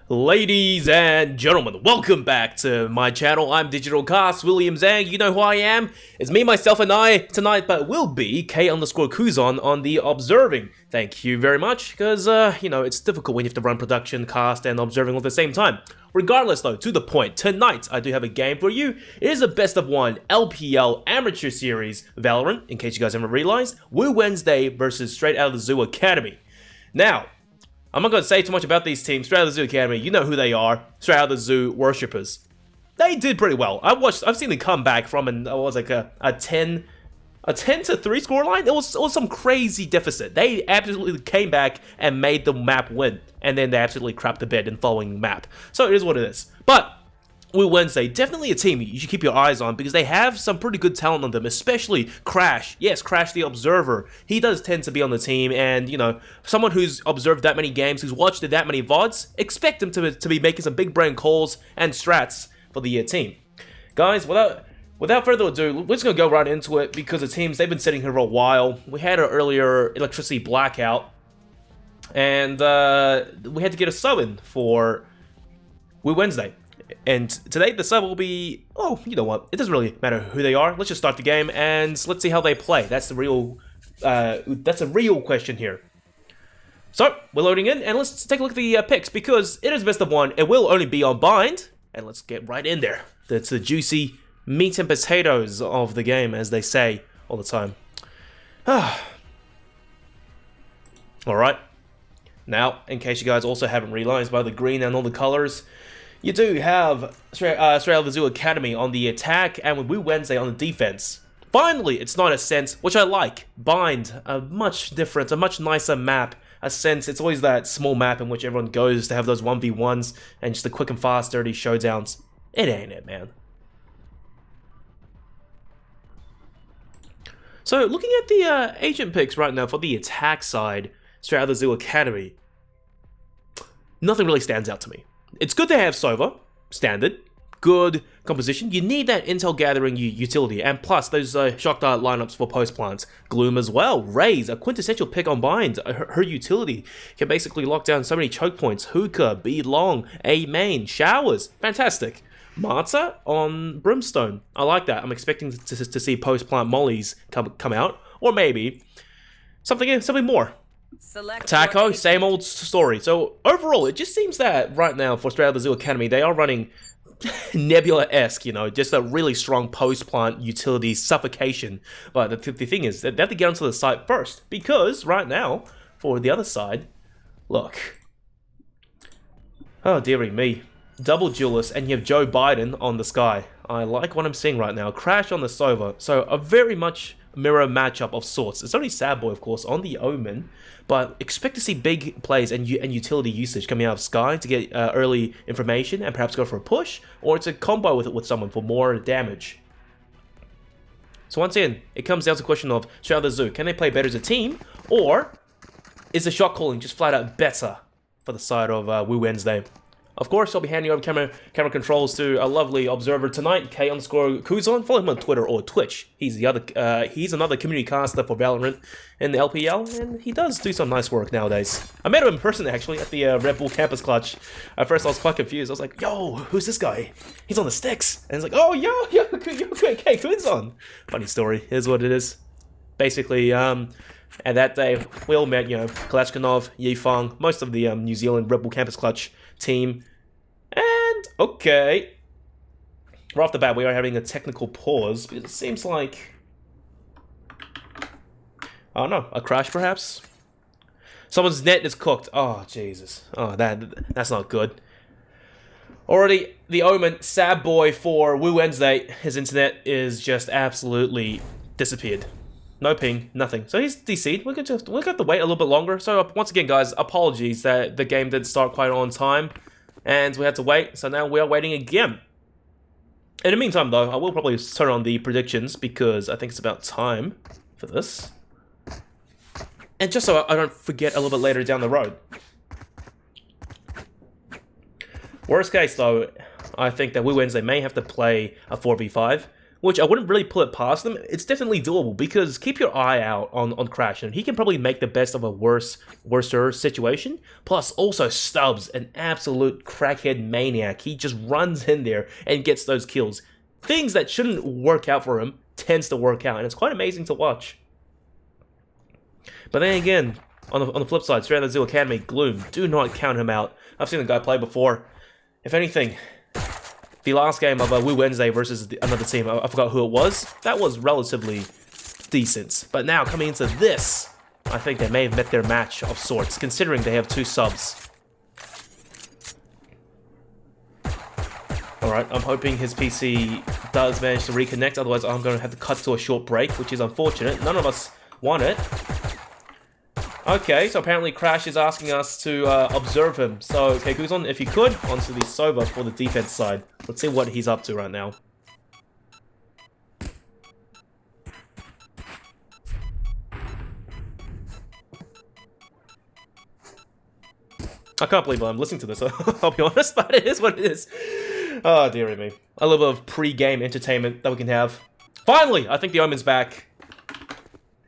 Ladies and gentlemen, welcome back to my channel. I'm DigitalCasts, William Zhang. You know who I am. It's me, myself, and I tonight, but will be K_Kuzon on the observing. Thank you very much, because, you know, it's difficult when you have to run production, cast, and observing all at the same time. Regardless, though, to the point, tonight I do have a game for you. It is a best of one LPL Amateur Series Valorant, in case you guys haven't realized. Wu Wednesday versus Straight Out of the Zoo Academy. Now, I'm not going to say too much about these teams. Straight Out of the Zoo Academy, you know who they are. Straight Out of the Zoo worshippers. They did pretty well. I've seen them come back from a 10 to 3 scoreline. It was some crazy deficit. They absolutely came back and made the map win, and then they absolutely crapped the bed in following map. So it is what it is. But Wu Wednesday, definitely a team you should keep your eyes on because they have some pretty good talent on them, especially Crash. Yes, Crash the Observer. He does tend to be on the team, and, you know, someone who's observed that many games, who's watched that many VODs, expect him to be making some big brain calls and strats for the team. Guys, without further ado, we're just going to go right into it because the teams, they've been sitting here for a while. We had an earlier electricity blackout, and we had to get a sub in for Wu Wednesday. And today the sub will be, oh, you know what, it doesn't really matter who they are. Let's just start the game and let's see how they play. That's a real question here. So, we're loading in and let's take a look at the picks because it is best of one. It will only be on bind, and let's get right in there. That's the juicy meat and potatoes of the game, as they say all the time. Alright, now, in case you guys also haven't realized by the green and all the colors, you do have Straight Out of the Zoo Academy on the attack and with Wu Wednesday on the defense. Finally, it's not a sense, which I like. Bind, a much different, a much nicer map. A sense, it's always that small map in which everyone goes to have those 1v1s and just the quick and fast, dirty showdowns. It ain't it, man. So, looking at the agent picks right now for the attack side, Straight Out of the Zoo Academy, nothing really stands out to me. It's good to have Sova, standard, good composition. You need that intel gathering utility, and plus those shock dart lineups for post plants. Gloom as well. Raze, a quintessential pick on bind. Her utility can basically lock down so many choke points. Hookah, B long, A main, showers, fantastic. Marta on Brimstone, I like that. I'm expecting to see post plant mollies come out, or maybe something more. Taco, same old story. So overall, it just seems that right now for Straight Out of the Zoo Academy, they are running Nebula-esque, you know, just a really strong post-plant utility suffocation. But the thing is, they have to get onto the site first, because right now, for the other side, look. Oh, dearie me. Double duelist, and you have Joe Biden on the sky. I like what I'm seeing right now. Crash on the Sova. So a very much mirror matchup of sorts. It's only Sad Boy, of course, on the Omen, but expect to see big plays and utility usage coming out of Sky to get early information and perhaps go for a push, or it's a combo with someone for more damage. So once again, it comes down to the question of Straight Out of the Zoo. Can they play better as a team, or is the shot calling just flat out better for the side of Wu Wednesday? Of course, I'll be handing over camera controls to a lovely observer tonight, K_Kuzon. Follow him on Twitter or Twitch. He's another community caster for Valorant in the LPL, and he does do some nice work nowadays. I met him in person actually at the Red Bull Campus Clutch. At first, I was quite confused. I was like, "Yo, who's this guy? He's on the sticks." And it's like, "Oh, yo, K_Kuzon." Funny story. Here's what it is. Basically, at that day, we all met, you know, Kalashnikov, Yifeng, most of the New Zealand Red Bull Campus Clutch team. And, okay. Right off the bat, we are having a technical pause, because it seems like, I don't know, a crash perhaps? Someone's net is cooked. Oh, Jesus. Oh, that's not good. Already, the Omen, Sad Boy for Wu Wednesday, his internet is just absolutely disappeared. No ping, nothing. So he's DC'd. We're going to have to wait a little bit longer. So once again, guys, apologies that the game didn't start quite on time, and we had to wait. So now we are waiting again. In the meantime, though, I will probably turn on the predictions because I think it's about time for this. And just so I don't forget a little bit later down the road. Worst case, though, I think that Wu Wednesday may have to play a 4v5 which I wouldn't really put it past them. It's definitely doable because keep your eye out on Crash, and he can probably make the best of a worser situation. Plus, also Stubbs, an absolute crackhead maniac. He just runs in there and gets those kills. Things that shouldn't work out for him tends to work out, and it's quite amazing to watch. But then again, on the flip side, Straight Out of Zoo Academy, Gloom, do not count him out. I've seen the guy play before. If anything, the last game of Woo Wednesday versus another team, I forgot who it was, that was relatively decent. But now, coming into this, I think they may have met their match of sorts, considering they have 2 subs. Alright, I'm hoping his PC does manage to reconnect, otherwise I'm going to have to cut to a short break, which is unfortunate. None of us want it. Okay, so apparently Crash is asking us to observe him. So, okay, Guzon, if you could, onto the Sova for the defense side. Let's see what he's up to right now. I can't believe I'm listening to this, I'll be honest, but it is what it is. Oh, dearie me. A little bit of pre-game entertainment that we can have. Finally, I think the Omen's back.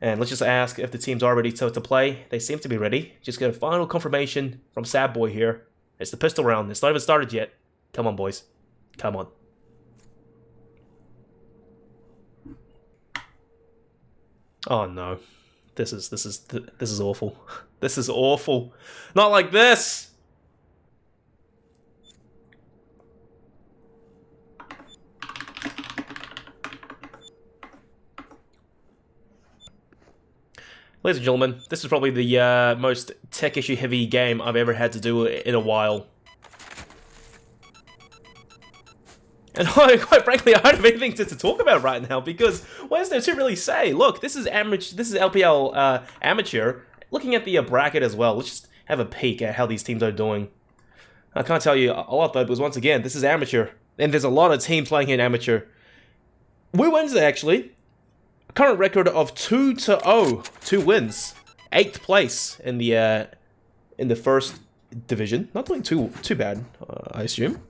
And let's just ask if the teams are ready to play. They seem to be ready. Just get a final confirmation from Sad Boy here. It's the pistol round. It's not even started yet. Come on, boys. Come on. Oh no. This is awful. This is awful. Not like this. Ladies and gentlemen, this is probably the most tech issue heavy game I've ever had to do in a while. And quite frankly, I don't have anything to talk about right now because what is there to really say? Look, this is LPL amateur. Looking at the bracket as well, let's just have a peek at how these teams are doing. I can't tell you a lot though, because once again, this is amateur, and there's a lot of teams playing in amateur. Woo Wednesday actually. Current record of 2-0, 2 wins, 8th place in the first division. Not doing too bad, I assume.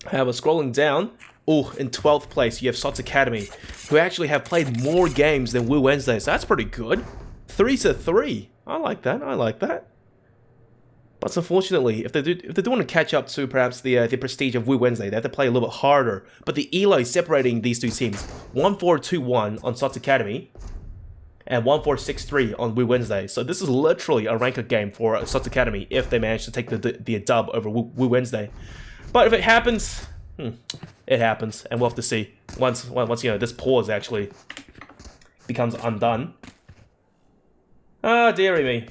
However, scrolling down, in 12th place you have SOTZ Academy, who actually have played more games than Woo Wednesday, so that's pretty good. 3-3. I like that. I like that. But unfortunately, if they do want to catch up to perhaps the prestige of Woo Wednesday, they have to play a little bit harder. But the elo is separating these two teams: 1-4-2-1 on SOTZ Academy, and 1-4-6-3 on Woo Wednesday. So this is literally a ranked game for SOTZ Academy if they manage to take the dub over Woo Wednesday. But if it happens, it happens, and we'll have to see once you know this pause actually becomes undone. Ah, dearie me.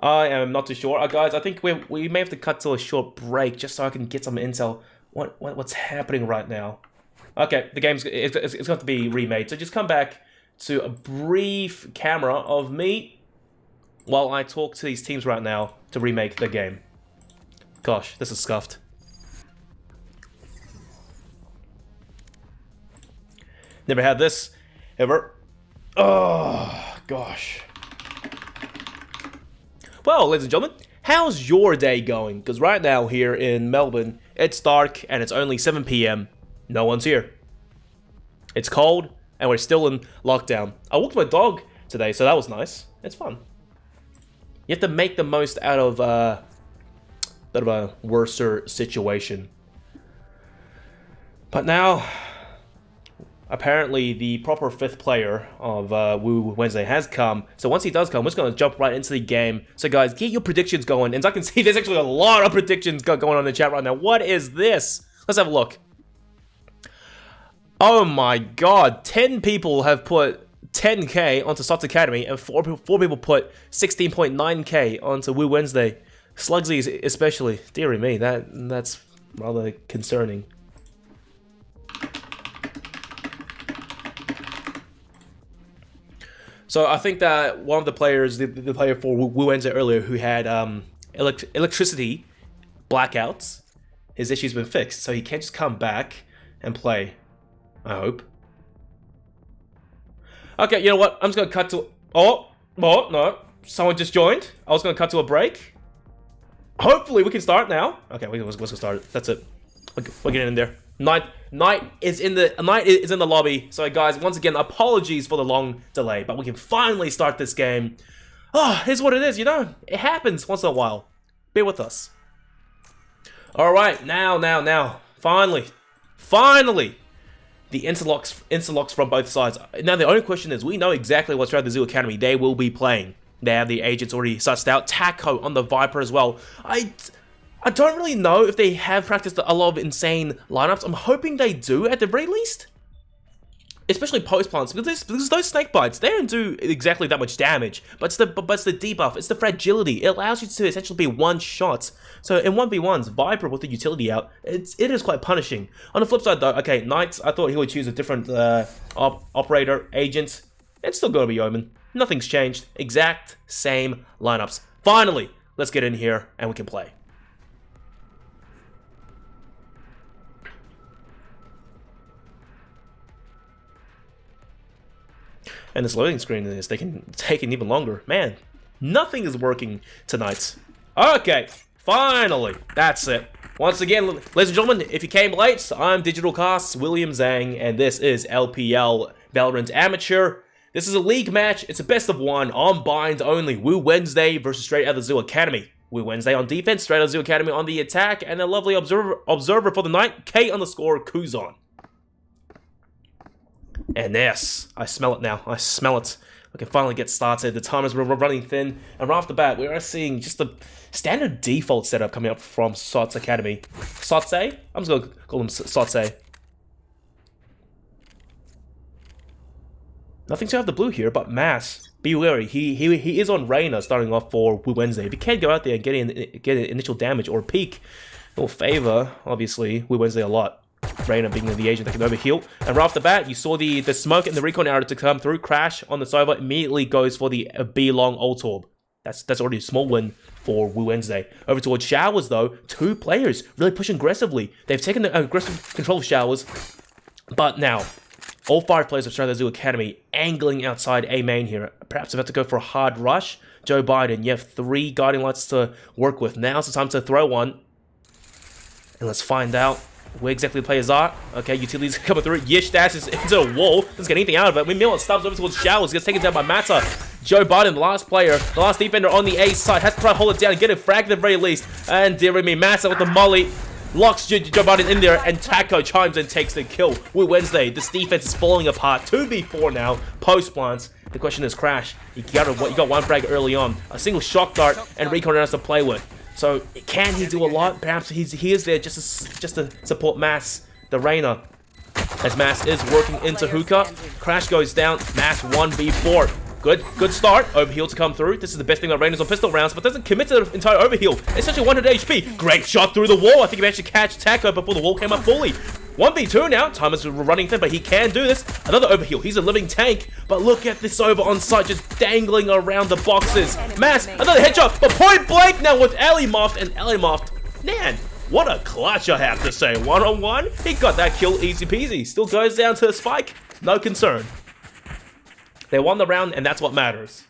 I am not too sure. Guys, I think we may have to cut to a short break just so I can get some intel. What's happening right now? Okay, the game's it's got to be remade. So just come back to a brief camera of me while I talk to these teams right now to remake the game. Gosh, this is scuffed. Never had this ever. Oh gosh. Well, ladies and gentlemen, how's your day going? Because right now here in Melbourne, it's dark and it's only 7 PM. No one's here. It's cold and we're still in lockdown. I walked my dog today, so that was nice. It's fun. You have to make the most out of a worser situation. But now, apparently the proper 5th player of Woo Wednesday has come. So once he does come, we're just going to jump right into the game. So guys, get your predictions going. And as I can see, there's actually a lot of predictions going on in the chat right now. What is this? Let's have a look. Oh my god. 10 people have put 10k onto SOTZ Academy, and 4 people put 16.9k onto Woo Wednesday. Slugsy especially. Dearie me, that's rather concerning. So I think that one of the players, the player for Woo Wednesday earlier, who had electricity blackouts, his issue's been fixed, so he can't just come back and play. I hope. Okay, you know what? I'm just gonna cut to. Oh no! Someone just joined. I was gonna cut to a break. Hopefully we can start now. Okay, let's go start it. That's it. We're getting in there. Knight is in the lobby. So guys, once again, apologies for the long delay, but we can finally start this game. Oh, here's what it is, you know? It happens once in a while. Bear with us. Alright, now. Finally. The interlocks from both sides. Now the only question is, we know exactly what Strategy Zoo Academy they will be playing. They have the agents already sussed out. Taco on the Viper as well. I don't really know if they have practiced a lot of insane lineups. I'm hoping they do at the very least. Especially post plants, because those snake bites, they don't do exactly that much damage. But it's the debuff, it's the fragility. It allows you to essentially be one shot. So in 1v1s, Viper with the utility out, it is quite punishing. On the flip side though, okay, Knights, I thought he would choose a different operator, agent. It's still gonna be Omen. Nothing's changed. Exact same lineups. Finally, let's get in here and we can play. And this loading screen is taking even longer. Man, nothing is working tonight. Okay, finally, that's it. Once again, ladies and gentlemen, if you came late, I'm DigitalCasts, William Zhang, and this is LPL Valorant Amateur. This is a league match. It's a best of one on binds only. Wu Wednesday versus Straight Outta Zoo Academy. Wu Wednesday on defense, Straight Outta Zoo Academy on the attack, and a lovely observer for the night, K_Kuzon. And yes, I smell it now. I smell it. We can finally get started. The time is running thin. And right off the bat, we are seeing just the standard default setup coming up from SOTZ Academy. SOTZ? I'm just going to call him SOTZ. Nothing to have the blue here, but Mass. Be wary. He is on Reyna starting off for Wu Wednesday. If he can't go out there and get initial damage or peak, it will favor, obviously, Wu Wednesday a lot. Reyna being the agent that can overheal. And right off the bat, you saw the smoke and the recon arrow to come through. Crash on the Sova immediately goes for the B-long ult orb. That's already a small win for Wu Wednesday. Over towards Showers though, 2 players really pushing aggressively. They've taken the aggressive control of Showers. But now, all 5 players of Straight Outta Zoo Academy angling outside A main here. Perhaps about to go for a hard rush. Joe Biden, you have 3 guiding lights to work with. Now's the time to throw one. And let's find out where exactly the players are. Okay, utilities coming through. Yish dashes into a wall. Doesn't get anything out of it. Windmill stabs over towards Showers. Gets taken down by Mata. Joe Biden, the last player, the last defender on the A side, has to try to hold it down and get it fragged at the very least. And dear me, Mata with the molly locks Joe Biden in there, and Taco chimes and takes the kill. Wu Wednesday, this defense is falling apart. 2v4 now, post plants. The question is, Crash, you got one frag early on. A single shock dart and recon has to play with. So, can he do a lot? Perhaps he is there just to support Mass, the Reyna. As Mass is working into Hookah. Crash goes down. Mass 1v4. Good start. Overheal to come through. This is the best thing about Reyna's on pistol rounds, but doesn't commit to the entire overheal. It's such a 100 HP. Great shot through the wall. I think he managed to catch Taco before the wall came up fully. 1v2 now. Time is running thin, but he can do this. Another overheal. He's a living tank. But look at this over on site, just dangling around the boxes. Mass, another headshot, but point blank now with Elimoft. And Elimoft, man, what a clutch, I have to say. 1-on-1, he got that kill easy peasy. Still goes down to the spike. No concern. They won the round, and that's what matters.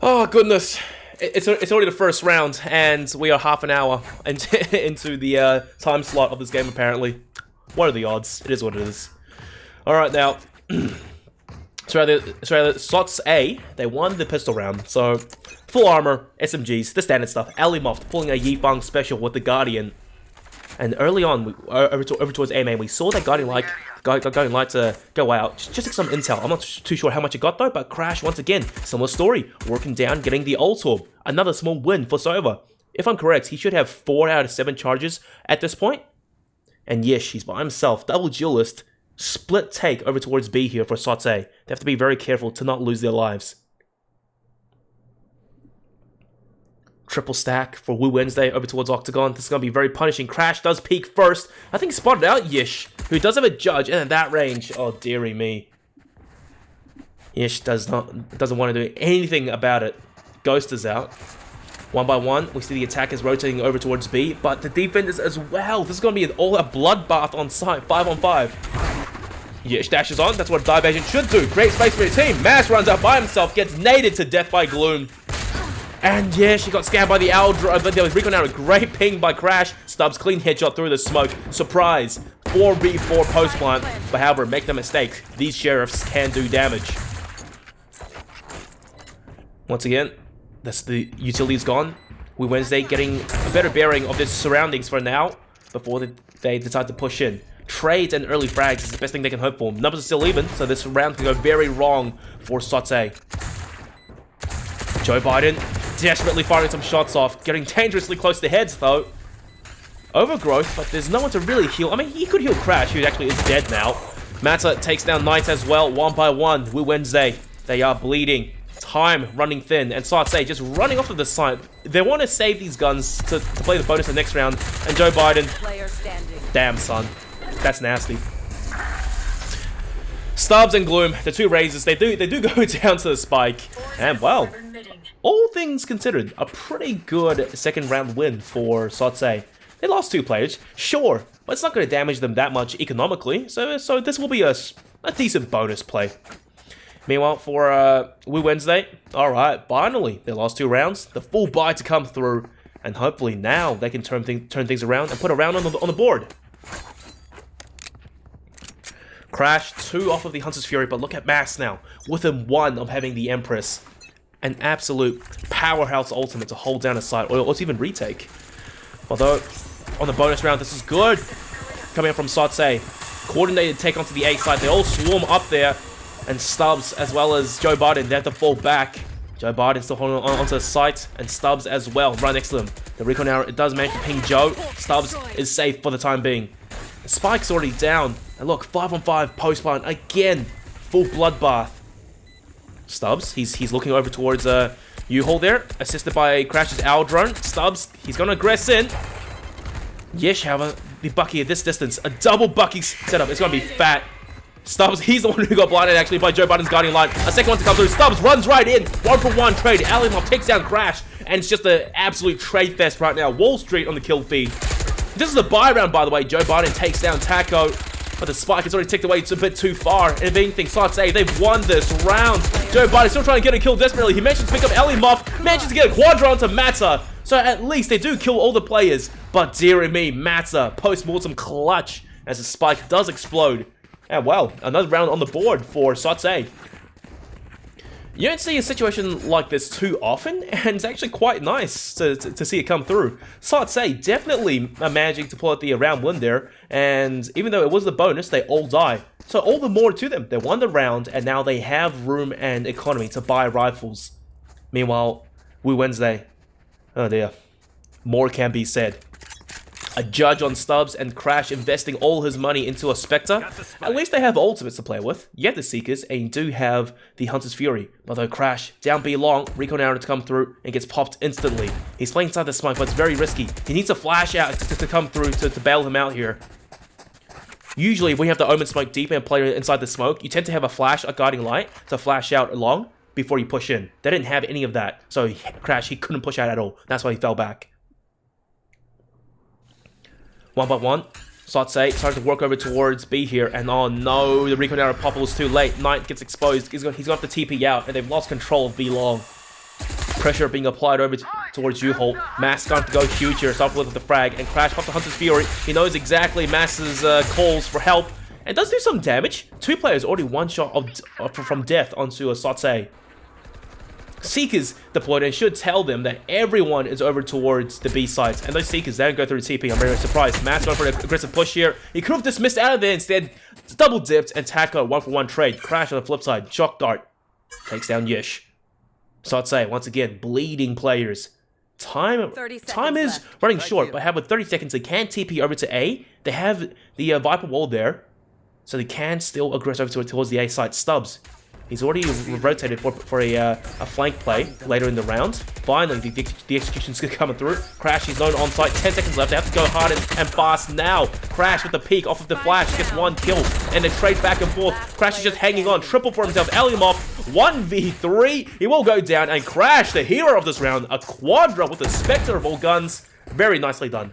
Oh, goodness. It's already the first round, and we are half an hour into the time slot of this game, apparently. What are the odds? It is what it is. Alright, now. SOTZ A, they won the pistol round, so full armor, SMGs, the standard stuff. Elimoft pulling a Yifang special with the Guardian. And early on, over towards A main, we saw that Guardian Light to go out. Just took some intel. I'm not too sure how much it got though, but Crash, once again, similar story. Working down, getting the ult orb. Another small win for Sova. If I'm correct, he should have 4 out of 7 charges at this point. And yes, he's by himself. Double duelist. Split take over towards B here for SOTZ A. They have to be very careful to not lose their lives. Triple stack for Wu Wednesday over towards Octagon. This is going to be very punishing. Crash does peek first. I think spotted out Yish, who does have a judge, and at that range, oh dearie me. Yish doesn't want to do anything about it. Ghost is out. 1 by 1, we see the attackers rotating over towards B, but the defenders as well. This is going to be all a bloodbath on site, 5 on 5. Yish dashes on. That's what a dive agent should do. Great space for your team. Mass runs out by himself, gets naded to death by Gloom. And yeah, she got scammed by the owl drone, but there was recon out. A great ping by Crash. Stubbs clean headshot through the smoke. Surprise. 4v4 post plant. But however, make no mistake, these sheriffs can do damage. Once again, that's the utility's gone. We Wednesday getting a better bearing of their surroundings for now before they decide to push in. Trades and early frags is the best thing they can hope for. Numbers are still even, so this round can go very wrong for SOTZ. Joe Biden desperately firing some shots off, getting dangerously close to heads though. Overgrowth, but there's no one to really heal. I mean, he could heal Crash, who actually is dead now. Mata takes down Knight as well, one by one. We Wednesday, they are bleeding. Time running thin, and SOTZ just running off to the side. They want to save these guns to play the bonus the next round. And Joe Biden, damn son, that's nasty. Stubbs and Gloom, the two razors, they do go down to the spike, and well, all things considered, a pretty good second round win for SOTZ. They lost 2 players, sure, but it's not going to damage them that much economically, so this will be a decent bonus play. Meanwhile, for We Wednesday, alright, finally, they lost 2 rounds, the full buy to come through, and hopefully now they can turn things around and put a round on the board. Crash 2 off of the Hunter's Fury, but look at Max now, within 1 of having the Empress. An absolute powerhouse ultimate to hold down a side, or to even retake. Although, on the bonus round, this is good. Coming up from SOTZ. Coordinated take onto the A side, they all swarm up there. And Stubbs, as well as Joe Biden, they have to fall back. Joe Biden still holding on onto the site, and Stubbs as well, right next to them. The recon arrow, it does manage to ping Joe. Stubbs is safe for the time being. The spike's already down. And look, 5-on-5 post plant again. Full bloodbath. Stubbs, he's looking over towards U-Haul there, assisted by Crash's owl drone. Stubbs, he's gonna aggress in. Yesh, however, the Bucky at this distance, a double Bucky setup. It's gonna be fat. Stubbs, he's the one who got blinded actually by Joe Biden's guardian light. A second one to come through. Stubbs runs right in. 1-for-1 trade. Alimov takes down Crash. And it's just an absolute trade fest right now. Wall Street on the kill feed. This is the buy round, by the way. Joe Biden takes down Taco. But the spike has already ticked away. It's a bit too far. And if anything, SOTZ, they've won this round. Joe Biden still trying to get a kill desperately. He manages to pick up Alimov. Manages to get a quadra onto Mata. So at least they do kill all the players. But dear me, Mata, post-mortem clutch as the spike does explode. And well, another round on the board for SOTZ. You don't see a situation like this too often, and it's actually quite nice to see it come through. SOTZ definitely managing to pull out the round win there, and even though it was the bonus, they all die. So all the more to them. They won the round, and now they have room and economy to buy rifles. Meanwhile, We Wednesday, oh dear, more can be said. A judge on Stubbs and Crash investing all his money into a Spectre. At least they have ultimates to play with. You have the Seekers, and you do have the Hunter's Fury. Although Crash, down B long, recon arrow to come through, and gets popped instantly. He's playing inside the smoke, but it's very risky. He needs a flash out to come through to bail him out here. Usually, when you have the Omen smoke deep and play inside the smoke, you tend to have a flash, a guiding light, to flash out along before you push in. They didn't have any of that, so Crash, he couldn't push out at all. That's why he fell back. 1-by-1, SOTZ starting to work over towards B here, and oh no, the recon arrow popple is too late. Knight gets exposed, he's going to have to TP out, and they've lost control of B long. Pressure being applied over towards U-Haul. Mass starting to go huge here, start with the frag, and Crash pops the Hunter's Fury. He knows exactly Mass's calls for help, and does do some damage. 2 players already one shot from death onto a SOTZ. Seekers deployed and should tell them that everyone is over towards the B sites. And those Seekers, they don't go through the TP. I'm very surprised. Matt's going for an aggressive push here. He could have dismissed out of there instead. Double dipped and Taco 1-for-1 trade. Crash on the flip side. Shock Dart takes down Yish. SOTZ, once again, bleeding players. Time is running short, but with 30 seconds, they can TP over to A. They have the Viper wall there, so they can still aggress over towards the A site. Stubbs. He's already rotated for a flank play later in the round. Finally, the execution's coming through. Crash, he's known on site. 10 seconds left. They have to go hard and fast now. Crash with the peek off of the flash gets 1 kill. And they trade back and forth. Crash is just hanging on. Triple for himself. Alimov, 1v3. He will go down. And Crash, the hero of this round, a quadra with the Spectre of all guns. Very nicely done.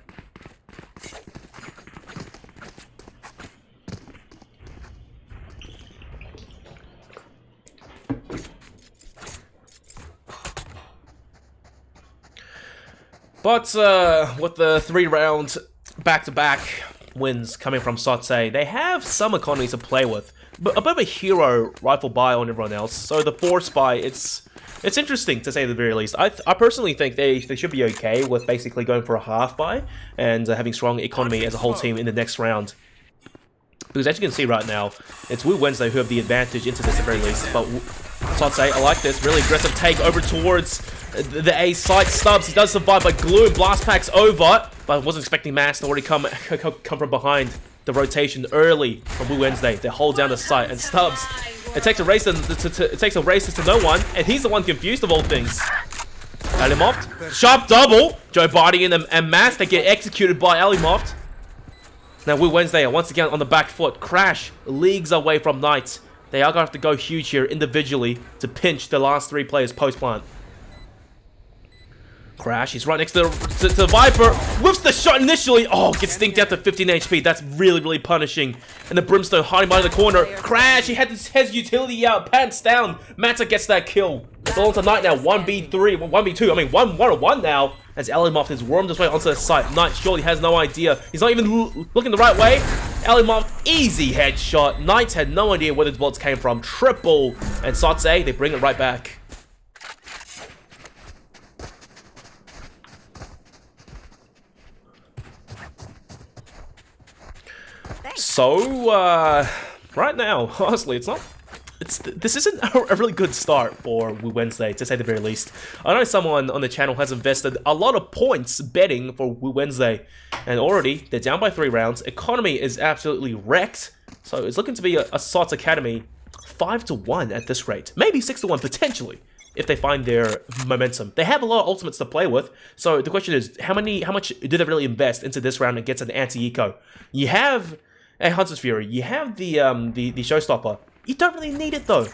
But with the 3-round back-to-back wins coming from SOTZ, they have some economies to play with. But a bit of a hero rifle buy on everyone else. So the force buy, it's interesting to say the very least. I personally think they should be okay with basically going for a half buy and having strong economy as a whole team in the next round. Because as you can see right now, it's Wu Wednesday who have the advantage into this at the very least. But SOTZ, I like this. Really aggressive take over towards the A site. Stubbs, he does survive, but Gloom blast packs over. But I wasn't expecting Mass to already come from behind the rotation early from Wu Wednesday. They hold down the site, and Stubbs, it takes a race to no one, and he's the one confused of all things. Alimoft, sharp double. Joe Barty and Mass, they get executed by Alimoft. Now Wu Wednesday are once again on the back foot. Crash leagues away from Knight. They are going to have to go huge here individually to pinch the last 3 players post-plant. Crash, he's right next to the Viper. Whips the shot initially. Oh, gets stinked down to 15 HP. That's really, really punishing. And the Brimstone hiding behind the corner. Crash, he had his utility out. Pants down. Mata gets that kill. It's all on tonight now. 1v3, 1v2. I mean, 1-1 now. As Alimoft has wormed his way onto the site. Knight surely has no idea. He's not even looking the right way. Alimoft, easy headshot. Knight had no idea where the bullets came from. Triple. And SOTZ, they bring it right back. So, right now, honestly, this isn't a really good start for Wu Wednesday, to say the very least. I know someone on the channel has invested a lot of points betting for Wu Wednesday, and already they're down by 3 rounds. Economy is absolutely wrecked, so it's looking to be a SOTZ Academy 5-1 at this rate. Maybe 6-1 potentially, if they find their momentum. They have a lot of ultimates to play with, so the question is, how much do they really invest into this round against an anti-eco? You have a Hunter's Fury, you have the Showstopper. You don't really need it though.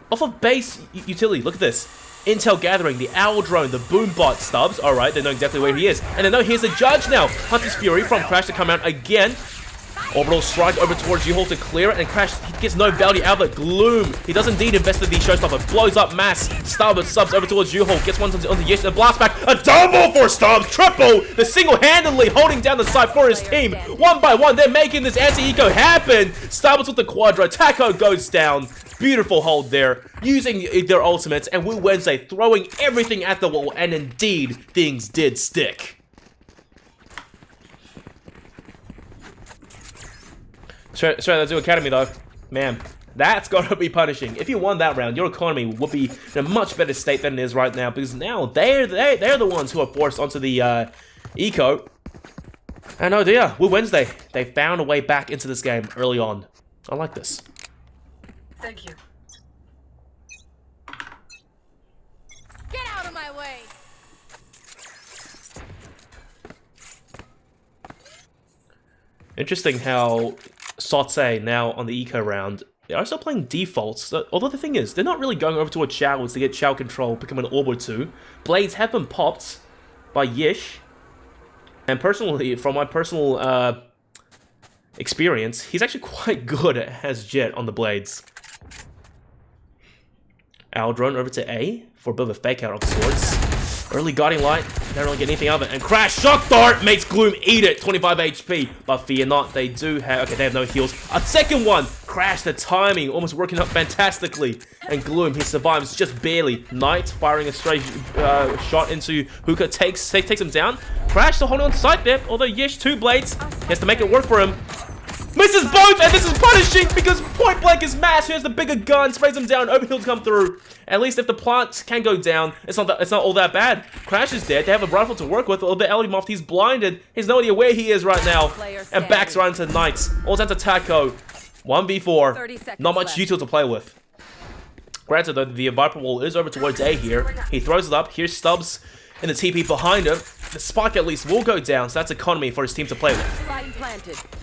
Off of base utility, look at this. Intel gathering, the Owl Drone, the Boombot. Stubbs, alright, they know exactly where he is. And they know here's a judge now. Hunter's Fury from Crash to come out again. Orbital strike over towards U-Haul to clear it, and Crash, he gets no value out of it. Gloom, he does indeed invest in the Showstopper, blows up Mass. Stubbs over towards U-Haul, gets one on the Yish, and blast back. A double for Stubbs, triple! The single-handedly holding down the side for his team. 1 by 1, they're making this anti-eco happen. Stubbs with the Quadra, Taco goes down. Beautiful hold there, using their ultimates, and Wu Wednesday throwing everything at the wall, and indeed, things did stick. Straight out to Academy though, man, that's gotta be punishing. If you won that round, your economy would be in a much better state than it is right now, because now they're the ones who are forced onto the eco. And oh dear, Wu Wednesday, they found a way back into this game early on. I like this. Thank you. Get out of my way. Interesting how SOTZ now on the eco round, they are still playing defaults. So, although the thing is, they're not really going over towards showers to get shower control, become an orb or 2. Blades have been popped by Yish. And personally, from my personal experience, he's actually quite good as Jet on the Blades. Owl Drone over to A for a bit of a fake out of sorts. Early Guiding Light, don't really get anything out of it. And Crash Shock Dart makes Gloom eat it, 25 HP. But fear not, they do have, okay, they have no heals. A second one, Crash, the timing, almost working out fantastically. And Gloom, he survives just barely. Knight firing a straight shot into Hookah, takes him down. Crash still holding on to sight there, although Yish, 2 blades, he has to make it work for him. Misses both, and this is punishing because point blank is Mass, who has the bigger gun, sprays him down, overheals come through. At least if the plants can go down, it's not all that bad. Crash is dead, they have a rifle to work with, although Alimoft, he's blinded, he's no idea where he is right now. And backs right into Knights, all down to Taco. 1v4, not much util to play with. Granted though, the Viper wall is over towards A here. He throws it up, here's Stubbs in the TP behind him. The spike at least will go down, so that's economy for his team to play with.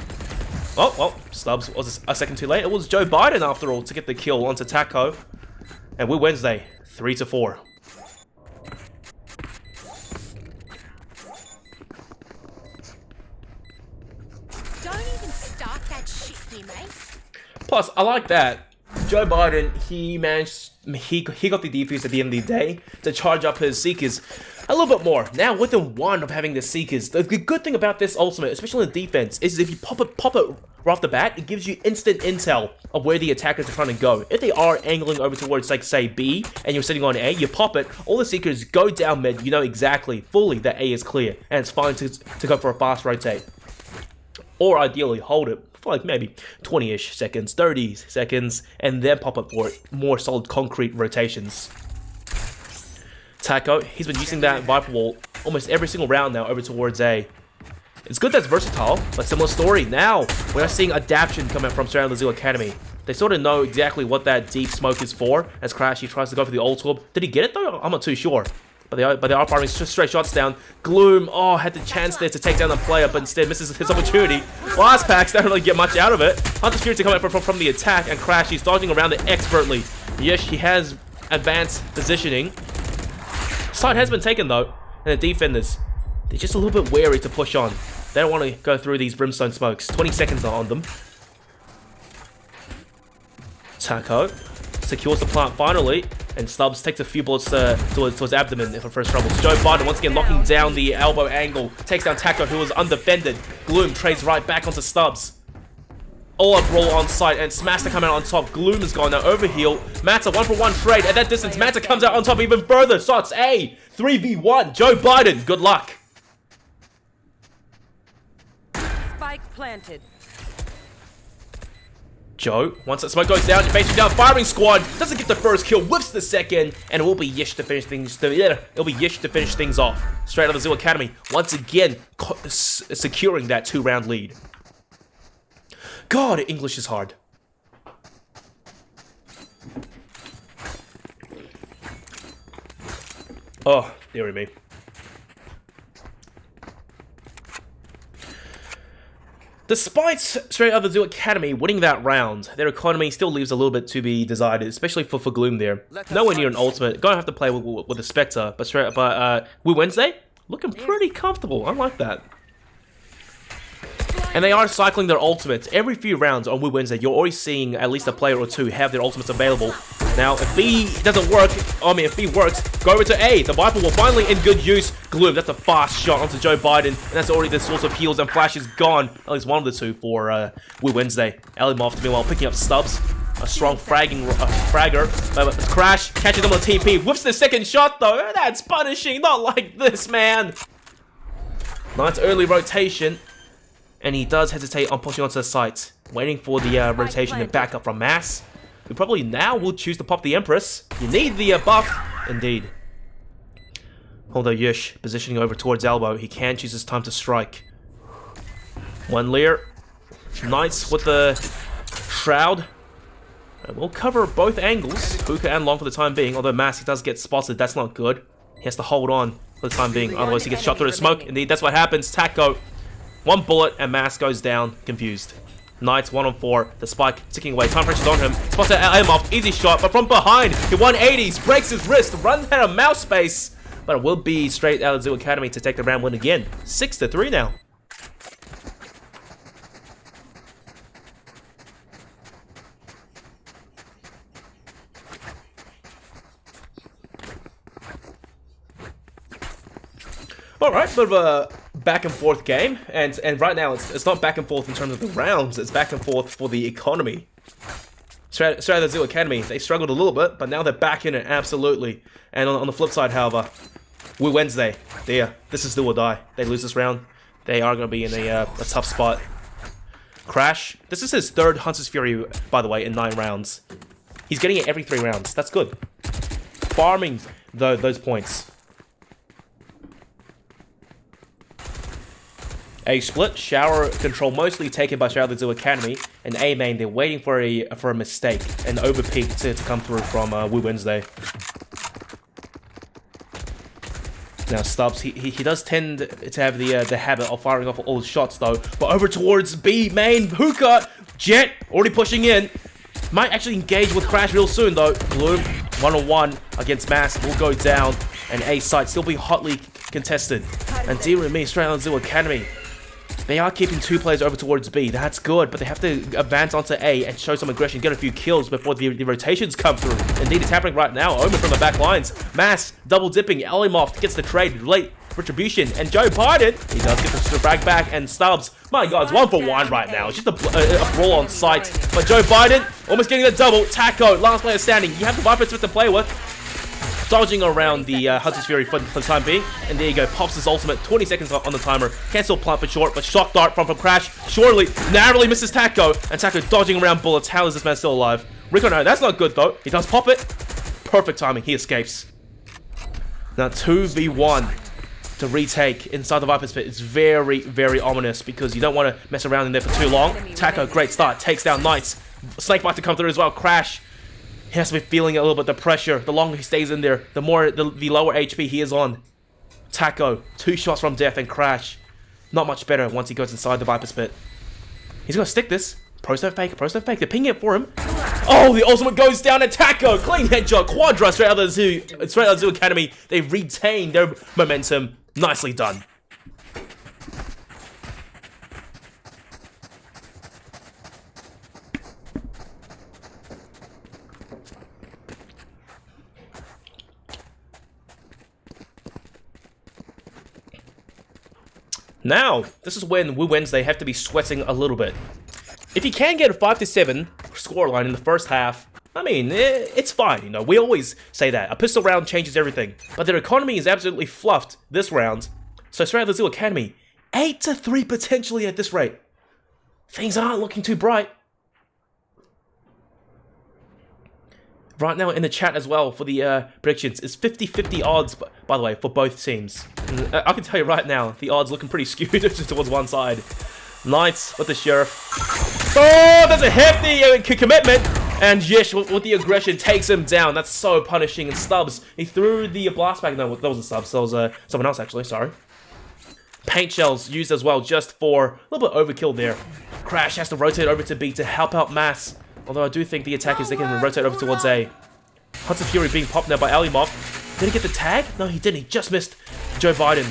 Oh, well, Stubbs was a second too late. It was Joe Biden, after all, to get the kill onto Taco. And Wu Wednesday, 3-4. Don't even start that shit, mate. Plus, I like that Joe Biden, he got the defuse at the end of the day to charge up his Seekers a little bit more. Now, within one of having the Seekers, the good thing about this ultimate, especially in the defense, is if you pop it right off the bat, it gives you instant intel of where the attackers are trying to go. If they are angling over towards, like, say, B, and you're sitting on A, you pop it, all the Seekers go down mid, you know exactly, fully, that A is clear, and it's fine to go for a fast rotate. Or ideally, hold it for like maybe 20-ish seconds, 30 seconds, and then pop it for more solid concrete rotations. Taco, he's been using that Viper Wall almost every single round now over towards A. It's good that's versatile, but similar story. Now, we are seeing adaptation coming from Straight Out of the Zoo Academy. They sort of know exactly what that deep smoke is for, as Crash, he tries to go for the ult orb. Did he get it though? I'm not too sure. But they are firing straight shots down. Gloom, oh, had the chance there to take down the player, but instead misses his opportunity. Last packs don't really get much out of it. Hunter's Fury to come out from the attack, and Crash, he's dodging around it expertly. Yes, he has advanced positioning. Side has been taken though, and the defenders, they're just a little bit wary to push on. They don't want to go through these brimstone smokes. 20 seconds on them. Taco secures the plant finally, and Stubbs takes a few bullets towards abdomen for first troubles. Joe Biden once again locking down the elbow angle, takes down Taco, who was undefended. Gloom trades right back onto Stubbs. All up roll on site, and Smaster coming out on top. Gloom is gone now, overheal. Matter 1-for-1 trade at that distance. Matter comes out on top even further. SOTZ A 3v1. Joe Biden, good luck. Spike planted. Joe, once that smoke goes down, facing down, firing squad, doesn't get the first kill, whips the second, and it will be Yish to finish things. It'll be Yish to finish things off. Straight Out of the Zoo Academy, once again securing that 2-round lead. God, English is hard. Oh, dearie me. Despite Straight Out of the Zoo Academy winning that round, their economy still leaves a little bit to be desired, especially for Gloom there. Nowhere near an ultimate. Gonna have to play with a Spectre, but Wednesday looking pretty comfortable. I like that. And they are cycling their ultimates every few rounds on Wednesday. You're always seeing at least a player or two have their ultimates available. Now, if B doesn't work, if B works, go over to A. The Viper will finally in good use. Gloom, that's a fast shot onto Joe Biden, and that's already the source of heals, and Flash is gone. At least one of the two for Wednesday. Elimoff, meanwhile, picking up Stubbs. A strong fragger. Crash catches him on TP. Whips the second shot, though. That's punishing. Not like this, man. Nice early rotation. And he does hesitate on pushing onto the site, waiting for the rotation and backup from Mass, who probably now will choose to pop the Empress. You need the buff, indeed. Although Yush positioning over towards elbow, he can choose his time to strike. One Lear, Knights with the Shroud. And we'll cover both angles, Hookah and Long for the time being. Although Mass, he does get spotted, that's not good. He has to hold on for the time being, otherwise he gets shot through the smoke. Indeed, that's what happens. Taco. One bullet and Mass goes down, confused. Knights 1-on-4, the spike ticking away. Time pressure's on him. Spots aim off, easy shot, but from behind, he 180s, breaks his wrist, runs out of mouse space. But it will be Straight Out of the Zoo Academy to take the round win again. 6-3 now. Alright, bit of a back and forth game, and right now it's not back and forth in terms of the rounds, it's back and forth for the economy. Straight Out of the Zoo Academy, they struggled a little bit, but now they're back in it, absolutely. And on the flip side, however, Wednesday, this is do or die. They lose this round, they are going to be in a tough spot. Crash, this is his third Hunter's Fury, by the way, in 9 rounds. He's getting it every 3 rounds, that's good. Farming those points. A split, shower control mostly taken by Straight Out of the Zoo Academy, and A main, they're waiting for a mistake, an overpeak to come through from Wednesday. Now Stubbs, he does tend to have the habit of firing off all the shots though, but over towards B main, Hookah, Jet, already pushing in, might actually engage with Crash real soon though. Gloom, 1-on-1 against Mass, will go down, and A site still be hotly contested. And dear me, Straight Out of the Zoo Academy, They are keeping 2 players over towards B. That's good, but they have to advance onto A and show some aggression, get a few kills before the rotations come through. Indeed, it's happening right now. Omen from the back lines. Mass, double dipping. Elimoft gets the trade. Late retribution. And Joe Biden, he does get the frag back. And Stubbs, my god, it's 1 for 1 right now. It's just a brawl on sight. But Joe Biden, almost getting the double. Taco, last player standing. You have the Viper Smith to play with. Dodging around the Hudson's Fury for the time being. And there you go, pops his ultimate, 20 seconds on the timer. Can still plant for short, but shock dart from Crash. Surely, narrowly misses Taco. And Taco dodging around bullets. How is this man still alive? Rico, no, that's not good though. He does pop it. Perfect timing, he escapes. Now 2v1 to retake inside the Viper's Pit. It's very, very ominous because you don't want to mess around in there for too long. Taco, great start, takes down Knights. Snakebite to come through as well, Crash. He has to be feeling a little bit the pressure. The longer he stays in there, the more the lower HP he is on. Taco, 2 shots from death and Crash. Not much better once he goes inside the Viper's Pit. He's gonna stick this. Pros don't fake, pros don't fake. They're pinging it for him. Oh, the ultimate goes down at Taco. Clean headshot, Quadra straight out of the Zoo Academy. They retain their momentum. Nicely done. Now, this is when Wu Wednesday have to be sweating a little bit. If you can get a 5-7 scoreline in the first half, I mean, it's fine, you know. We always say that. A pistol round changes everything. But their economy is absolutely fluffed this round. So straight out of the Zoo Academy, 8-3 potentially at this rate. Things aren't looking too bright. Right now in the chat as well for the predictions, it's 50-50 odds, by the way, for both teams. And I can tell you right now, the odds looking pretty skewed towards one side. Knights with the Sheriff. Oh, that's a hefty commitment. And Yish with the aggression takes him down. That's so punishing. And Stubbs, he threw the blast back. No, that wasn't Stubbs. That was someone else actually, sorry. Paint shells used as well just for a little bit overkill there. Crash has to rotate over to B to help out Mass. Although I do think the attackers, they can rotate over towards A. Hudson Fury being popped now by Elimoft. Did he get the tag? No, he didn't. He just missed Joe Biden.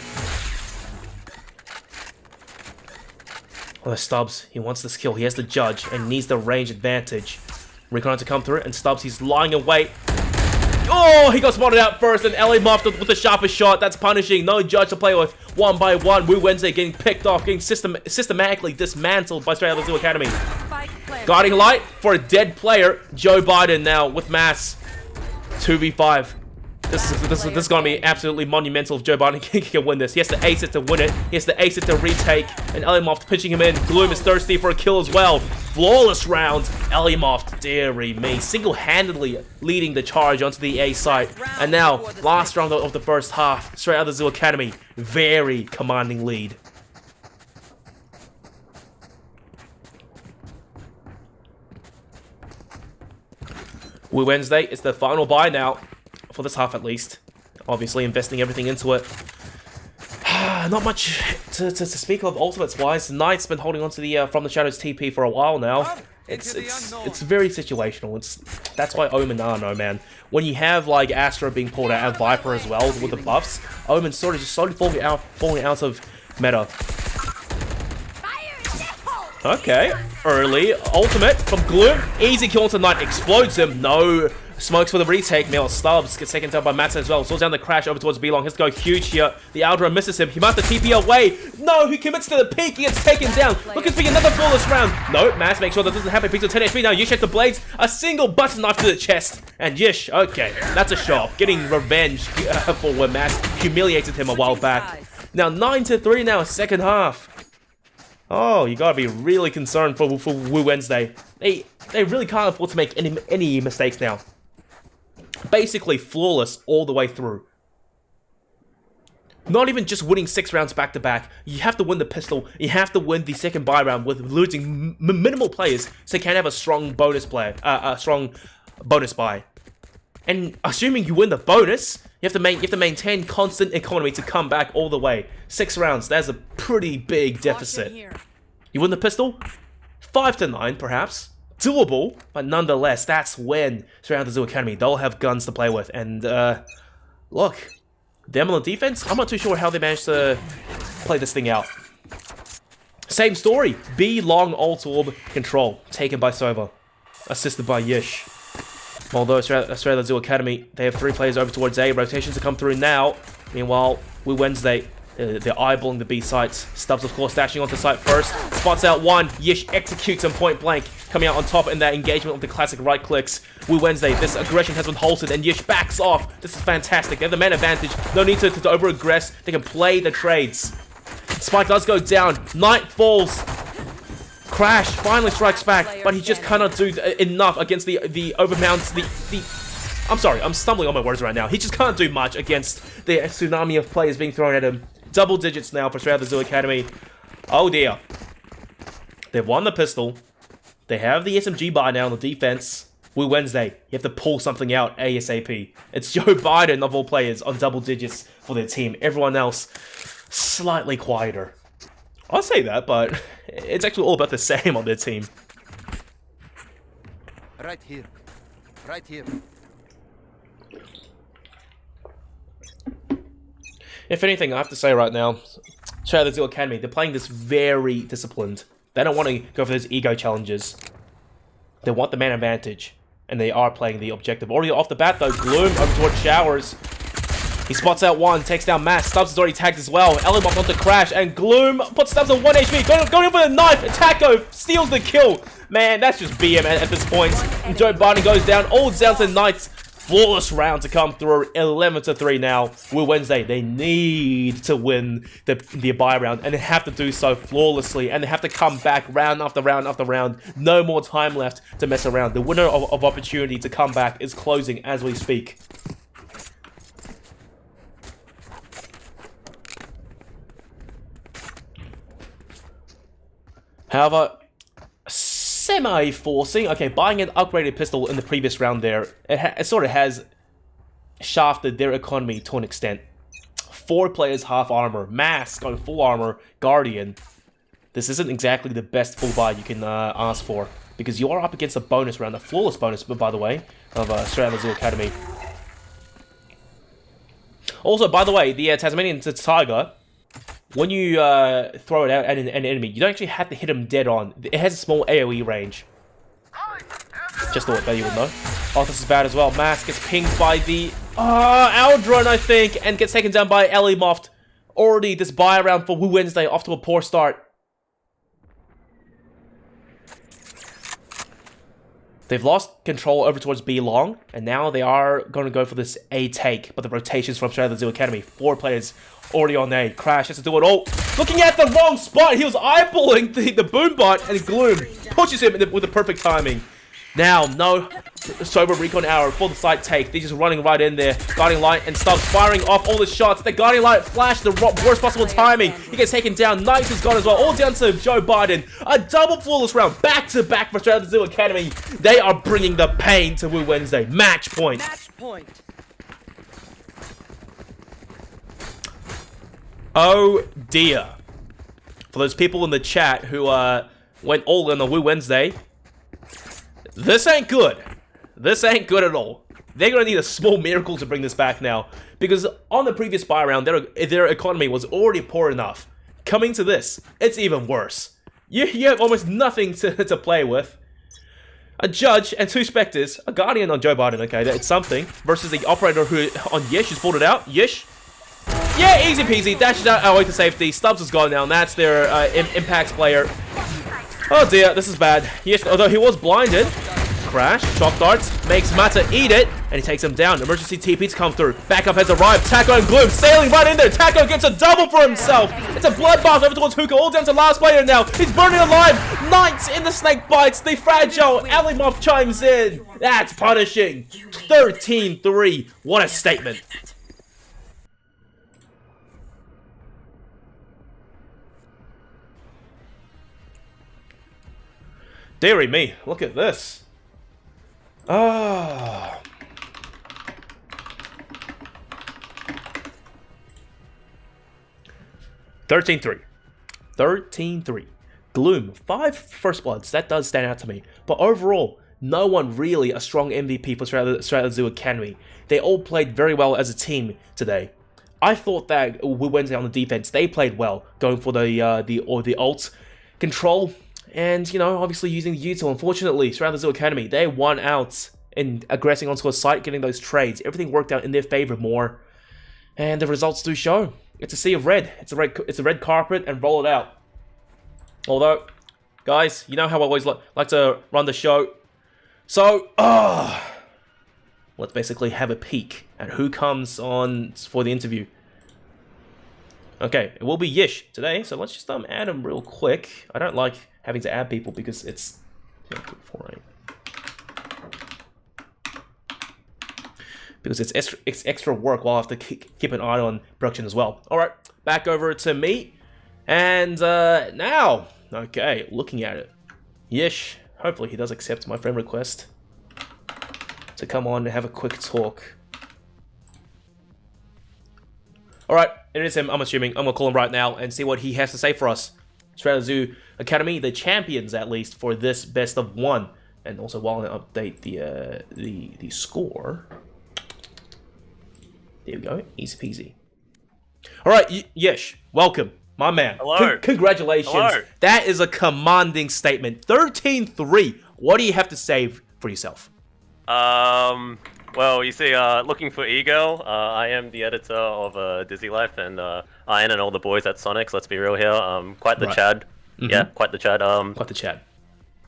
Oh, Stubbs. He wants this kill. He has to judge and needs the range advantage. Recon to come through and Stubbs, he's lying in wait. Oh, he got spotted out first and Elimoft with the sharpest shot. That's punishing. No judge to play with. 1 by 1. Wu Wednesday getting picked off, getting systematically dismantled by straight out of the Zoo Academy. Guiding light for a dead player. Joe Biden now with Mass. 2v5. This is going to be absolutely monumental if Joe Biden can win this. He has to ace it to win it. He has to ace it to retake. And Elimoft pitching him in. Gloom is thirsty for a kill as well. Flawless round. Elimoft, dearie me, single-handedly leading the charge onto the A site. And now, last round of the first half. Straight out of the Zoo Academy. Very commanding lead. Wu Wednesday, it's the final buy now. For this half at least. Obviously investing everything into it. Not much to speak of ultimates wise. Knight's been holding on to the From the Shadows TP for a while now. It's very situational. That's why Omen, I don't know, man. When you have like Astra being pulled out and Viper as well with the buffs, Omen's sort of just slowly falling out of meta. Okay, early ultimate from Gloom. Easy kill into Knight, explodes him. No. Smokes for the retake. Meanwhile, Stubbs gets taken down by Matson as well. Slows down the Crash over towards B-Long. Has to go huge here. The Aldra misses him. He must have TP away. No, he commits to the peak. He gets taken down. Looking for another flawless round. No, Mass makes sure that doesn't happen. Picks 10 HP. Now Yish has the blades. A single button knife to the chest. And Yish, okay, that's a shot. Getting revenge for where Mass humiliated him a while back. Now 9-3 now, second half. Oh, you gotta be really concerned for Wu Wednesday. They really can't afford to make any mistakes now. Basically flawless all the way through. Not even just winning 6 rounds back to back. You have to win the pistol. You have to win the second buy round with losing minimal players, so you can have a strong bonus player, a strong bonus buy. And assuming you win the bonus, you have to maintain constant economy to come back all the way. 6 rounds. That's a pretty big deficit. You win the pistol, 5-9 perhaps. Doable, but nonetheless, that's when straight out of the Zoo Academy, they'll have guns to play with. And look, them on the defense, I'm not too sure how they managed to play this thing out. Same story. B long ult orb control taken by Sova, assisted by Yish. Although Australia Zoo Academy, they have 3 players over towards A. Rotations to come through now. Meanwhile, we Wednesday, they're eyeballing the B sites. Stubbs, of course, dashing onto site first. Spots out one. Yish executes him point blank, coming out on top in that engagement with the classic right clicks. We Wednesday, this aggression has been halted, and Yish backs off. This is fantastic. They have the man advantage. No need to over-aggress. They can play the trades. Spike does go down. Night falls. Crash finally strikes back, but he just cannot do enough against the overmounts. I'm sorry, I'm stumbling on my words right now. He just can't do much against the tsunami of players being thrown at him. Double digits now for Australia Zoo Academy. Oh dear. They've won the pistol. They have the SMG buy now on the defense. We Wednesday, you have to pull something out ASAP. It's Joe Biden of all players on double digits for their team. Everyone else slightly quieter. I'll say that, but it's actually all about the same on their team. Right here. Right here. If anything, I have to say right now, Australia Zoo Academy, they're playing this very disciplined. They don't want to go for those ego challenges. They want the man advantage, and they are playing the objective. Already off the bat, though, Gloom over towards Showers. He spots out one, takes down Mass. Stubbs is already tagged as well. Elimov onto Crash, and Gloom puts Stubbs on 1 HP. Going in for the knife. Taco steals the kill. Man, that's just BM at this point. And Joe Biden goes down. All down to Knights. Flawless round to come through. 11-3 now. We're Wednesday. They need to win the buy round, and they have to do so flawlessly. And they have to come back round after round after round. No more time left to mess around. The window of opportunity to come back is closing as we speak. However, semi-forcing. Okay, buying an upgraded pistol in the previous round there, it sort of has shafted their economy to an extent. 4 players half armor, Mask going full armor, Guardian. This isn't exactly the best full buy you can ask for, because you are up against a bonus round, a flawless bonus, by the way, of Australia Zoo Academy. Also, by the way, the Tasmanian Tiger, when you throw it out at an enemy, you don't actually have to hit him dead on. It has a small AoE range. Just thought that you would know. Oh, this is bad as well. Mask gets pinged by the Aldron, I think, and gets taken down by Elimoft. Already, this buy round for Wu Wednesday off to a poor start. They've lost control over towards B long, and now they are going to go for this A take. But the rotations from Australia Zoo Academy, 4 players already on A. Crash has to do it all. Looking at the wrong spot, he was eyeballing the boom bot, and Gloom pushes him with the perfect timing. Now, no sober recon arrow for the site take. They're just running right in there. Guardian Light and Stubbs firing off all the shots. The Guardian Light flash, the worst possible timing. He gets taken down. Knights is gone as well. All down to Joe Biden. A double flawless round. Back to back for Australia Zoo Academy. They are bringing the pain to Wu Wednesday. Match point. Match point. Oh dear. For those people in the chat who went all in on Wu Wednesday, this ain't good. This ain't good at all. They're going to need a small miracle to bring this back now. Because on the previous buy round, their economy was already poor enough. Coming to this, it's even worse. You have almost nothing to play with. A Judge and 2 Spectres, a Guardian on Joe Biden, okay, that's something. Versus the Operator who on Yish has pulled it out. Yish. Yeah, easy peasy. Dashes out away to safety. Stubbs is gone now, and that's their Impacts player. Oh dear, this is bad. Yes, although he was blinded. Crash, shock darts, makes Mata eat it, and he takes him down. Emergency TPs come through. Backup has arrived. Taco and Gloom sailing right in there. Taco gets a double for himself. It's a bloodbath over towards Hookah, all down to last player now. He's burning alive. Knights in the snake bites. The fragile Alimov chimes in. That's punishing. 13-3. What a statement. Dearie me, look at this. 13-3. 13-3. Gloom, 5 first bloods. That does stand out to me. But overall, no one really a strong MVP for Australia Zoo Academy. They all played very well as a team today. I thought that Wednesday on the defense, they played well, going for the ults. control. And, you know, obviously using the util. Unfortunately, Surround the Zoo Academy, they won out in aggressing onto a site, getting those trades. Everything worked out in their favor more. And the results do show. It's a sea of red. It's a red carpet, and roll it out. Although, guys, you know how I always like to run the show. So, let's basically have a peek at who comes on for the interview. Okay, it will be Yish today, so let's just add him real quick. I don't like having to add people because it's extra work while I have to keep an eye on production as well. All right, back over to me, and now, okay, looking at it, Yish. Hopefully he does accept my friend request to come on and have a quick talk. Alright, it is him, I'm assuming. I'm gonna call him right now and see what he has to say for us. Australia Zoo Academy, the champions at least for this best of 1. And also while I update the score. There we go, easy peasy. Alright, Yesh, welcome. My man. Hello. Congratulations. Hello. That is a commanding statement. 13-3. What do you have to say for yourself? Well, you see, looking for E-Girl, I am the editor of Dizzy Life, and Ian and all the boys at Sonics, let's be real here, quite the Chad. Mm-hmm. Yeah, quite the Chad. Quite the Chad.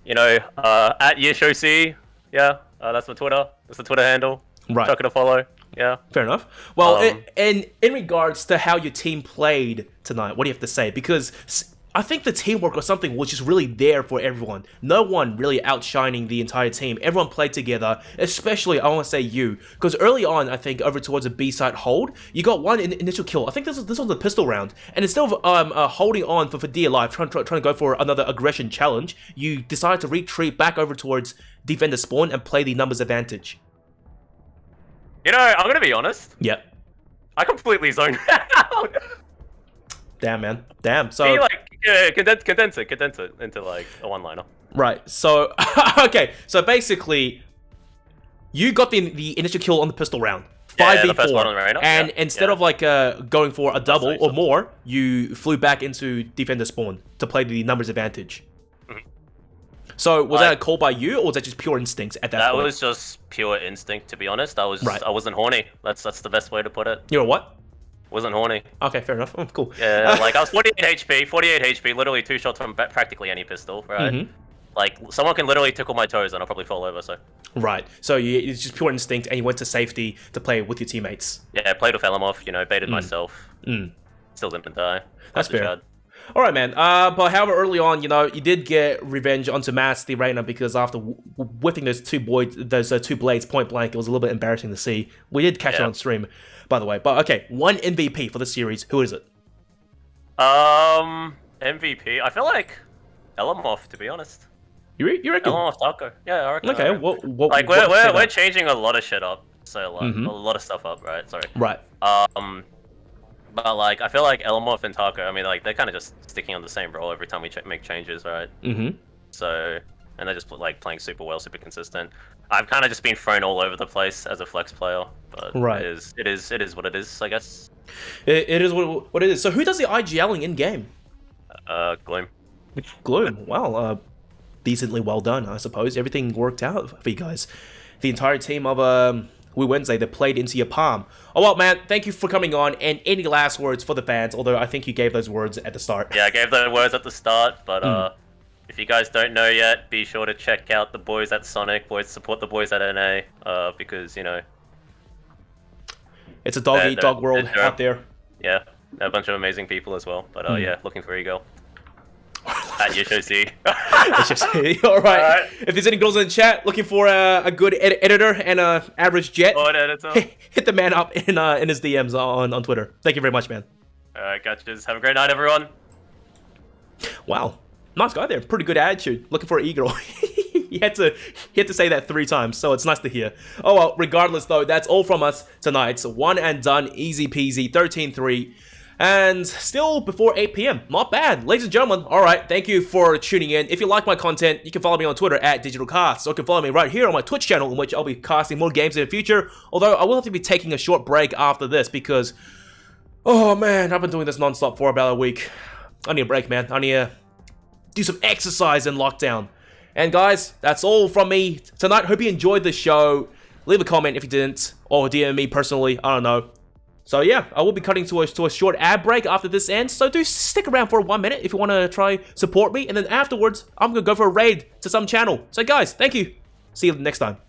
You know, at YeshOC, yeah, that's my Twitter. That's the Twitter handle. Right. Chuck it a follow. Yeah. Fair enough. Well, in regards to how your team played tonight, what do you have to say? Because I think the teamwork was something which is really there for everyone. No one really outshining the entire team. Everyone played together, especially, I want to say you. Because early on, I think, over towards a B-side hold, you got one initial kill. I think this was the pistol round. And instead of holding on for dear life, trying to go for another aggression challenge, you decided to retreat back over towards defender spawn and play the numbers advantage. You know, I'm gonna be honest. Yep. I completely zoned out. Damn, man. Damn. So, See, like, condense it into like a one-liner. Right. So, okay. So basically, you got the initial kill on the pistol round. 5v4. And instead of like going for a double or more, you flew back into defender spawn to play the numbers advantage. So was that a call by you, or was that just pure instinct at that point? That was just pure instinct, to be honest. I wasn't horny. That's the best way to put it. You know what? Wasn't horny. Okay, fair enough. Oh, cool. Yeah, like I was 48 HP, literally 2 shots from practically any pistol, right? Mm-hmm. Like someone can literally tickle my toes and I'll probably fall over. So. Right. So it's just pure instinct, and you went to safety to play with your teammates. Yeah, played with Elamov. You know, baited myself. Still didn't die. That's fair. All right, man. But however, early on, you know, you did get revenge onto Mass the Reina, because after whipping those two blades point blank, it was a little bit embarrassing to see. We did catch it on stream, by the way. But okay, one MVP for the series. Who is it? MVP. I feel like Elamov, to be honest. You reckon? Elamov Taco. Yeah, I reckon. Okay. Like we're changing a lot of shit up. So like a lot of stuff up, right? Sorry. Right. But like, I feel like Elamorph and Taco, I mean, like, they're kind of just sticking on the same role every time we make changes, right? Mm-hmm. So, and they're just like playing super well, super consistent. I've kind of just been thrown all over the place as a flex player, but it is what it is, I guess. It is what it is. So who does the IGLing in game? Gloom. Gloom. Wow. Decently well done, I suppose. Everything worked out for you guys. The entire team of Wednesday, they played into your palm. Oh well, man, thank you for coming on, and any last words for the fans, although I think you gave those words at the start. Yeah, I gave those words at the start, but if you guys don't know yet, be sure to check out the boys at Sonic, support the boys at NA, because, you know... It's a dog-eat-dog world out there. Yeah, a bunch of amazing people as well, but yeah, looking for E-Girl. At YeshOC. All right. If there's any girls in the chat looking for a good editor and a average jet, hit the man up in his DMs on Twitter. Thank you very much, man. Alright, gotcha. Have a great night, everyone. Wow. Nice guy there. Pretty good attitude. Looking for an E-Girl. He had to say that 3 times, so it's nice to hear. Oh well, regardless though, that's all from us tonight. It's one and done, easy peasy, 13-3. And still before 8 p.m. Not bad. Ladies and gentlemen, alright, thank you for tuning in. If you like my content, you can follow me on Twitter at DigitalCasts, or you can follow me right here on my Twitch channel, in which I'll be casting more games in the future. Although I will have to be taking a short break after this because, oh man, I've been doing this non-stop for about a week. I need a break, man. I need do some exercise in lockdown. And guys, that's all from me tonight. Hope you enjoyed the show. Leave a comment if you didn't, or DM me personally. I don't know. So yeah, I will be cutting to a short ad break after this ends. So do stick around for 1 minute if you want to try support me. And then afterwards, I'm gonna go for a raid to some channel. So guys, thank you. See you next time.